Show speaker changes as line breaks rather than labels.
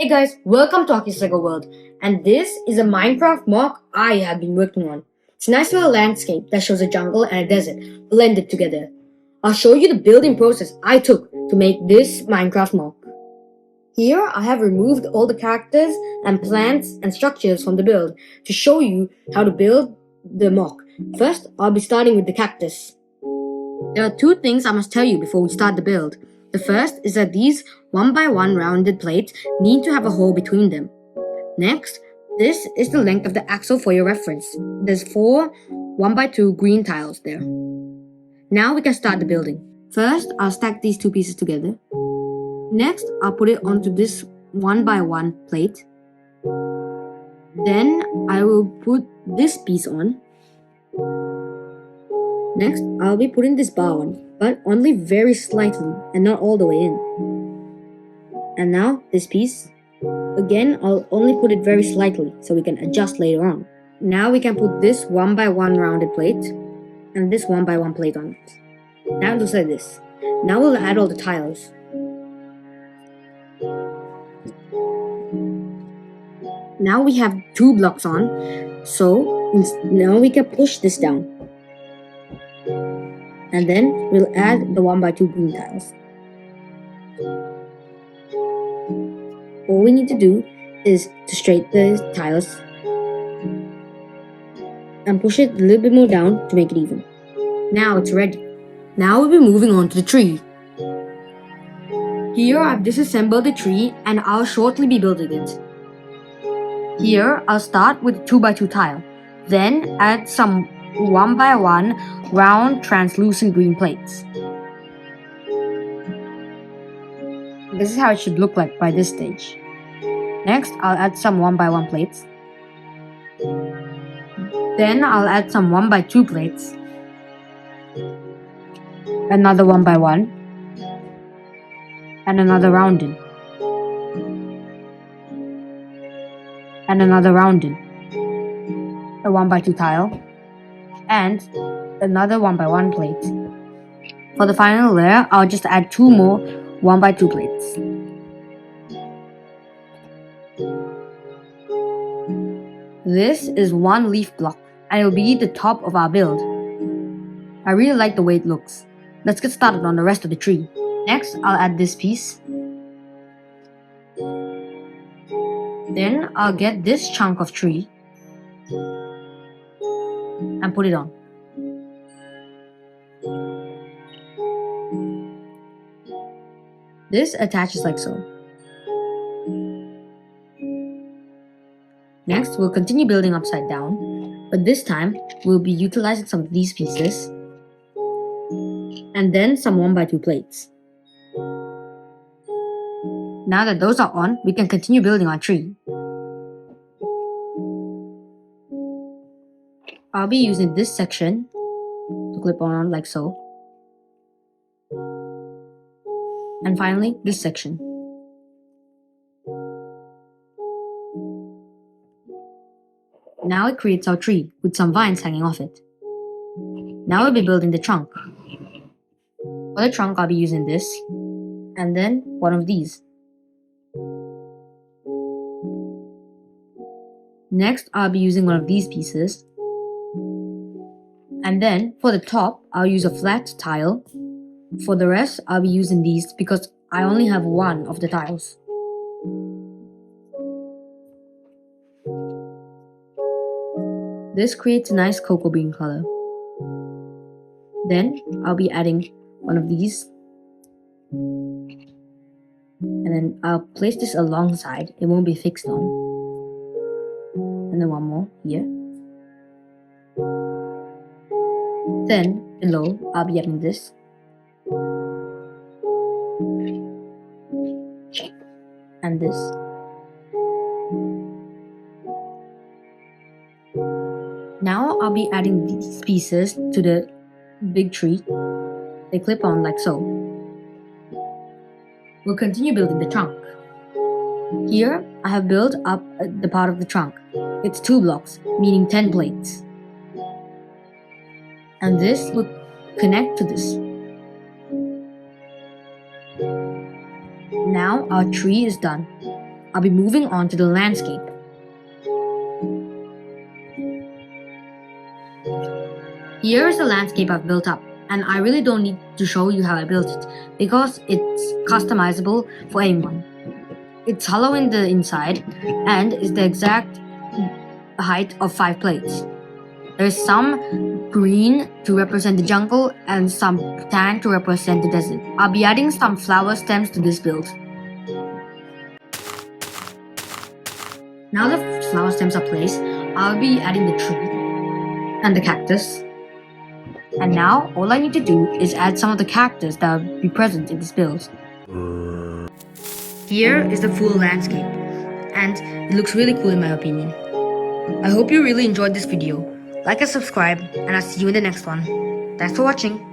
Hey guys, welcome to Aki's Lego World, and this is a Minecraft MOC I have been working on. It's a nice little landscape that shows a jungle and a desert blended together. I'll show you the building process I took to make this Minecraft MOC. Here I have removed all the characters and plants and structures from the build to show you how to build the MOC. First, I'll be starting with the cactus. There are two things I must tell you before we start the build. The first is that these 1x1 rounded plates need to have a hole between them. Next, this is the length of the axle for your reference. There's 4 1x2 green tiles there. Now we can start the building. First, I'll stack these two pieces together. Next, I'll put it onto this 1x1 plate. Then I will put this piece on. Next, I'll be putting this bar on, but only very slightly and not all the way in. And now, this piece. Again, I'll only put it very slightly so we can adjust later on. Now we can put this 1x1 rounded plate and this 1x1 plate on it. Now it looks like this. Now we'll add all the tiles. Now we have 2 blocks on, so now we can push this down. And then we'll add the 1x2 green tiles. All we need to do is to straighten the tiles and push it a little bit more down to make it even. Now it's ready. Now we'll be moving on to the tree. Here I've disassembled the tree and I'll shortly be building it. Here I'll start with a 2x2 tile, then add some 1x1 round translucent green plates. This is how it should look like by this stage. Next, I'll add some 1x1 plates. Then I'll add some 1x2 plates. Another 1x1. And another rounded. And another rounded. A 1x2 tile. And another 1x1 plate. For the final layer, I'll just add 2 more 1x2 plates. This is 1 leaf block, and it will be the top of our build. I really like the way it looks. Let's get started on the rest of the tree. Next, I'll add this piece. Then I'll get this chunk of tree and put it on. This attaches like so. Next, we'll continue building upside down, but this time we'll be utilizing some of these pieces and then some 1x2 plates. Now that those are on, we can continue building our tree. I'll be using this section to clip on like so. And finally, this section. Now it creates our tree with some vines hanging off it. Now we'll be building the trunk. For the trunk, I'll be using this and then one of these. Next, I'll be using one of these pieces. And then for the top, I'll use a flat tile. For the rest, I'll be using these because I only have 1 of the tiles. This creates a nice cocoa bean color. Then I'll be adding one of these. And then I'll place this alongside. It won't be fixed on. And then one more here. Then below, I'll be adding this. And this. Now I'll be adding these pieces to the big tree. They clip on like so. We'll continue building the trunk. Here, I have built up the part of the trunk. It's 2 blocks, meaning 10 plates. And this will connect to this. Now our tree is done. I'll be moving on to the landscape. Here is the landscape I've built up, and I really don't need to show you how I built it because it's customizable for anyone. It's hollow in the inside and is the exact height of 5 plates. There's some green to represent the jungle and some tan to represent the desert. I'll be adding some flower stems to this build. Now the flower stems are placed, I'll be adding the tree and the cactus. And now all I need to do is add some of the cactus that will be present in this build. Here is the full landscape, and it looks really cool in my opinion. I hope you really enjoyed this video. Like and subscribe, and I'll see you in the next one. Thanks for watching.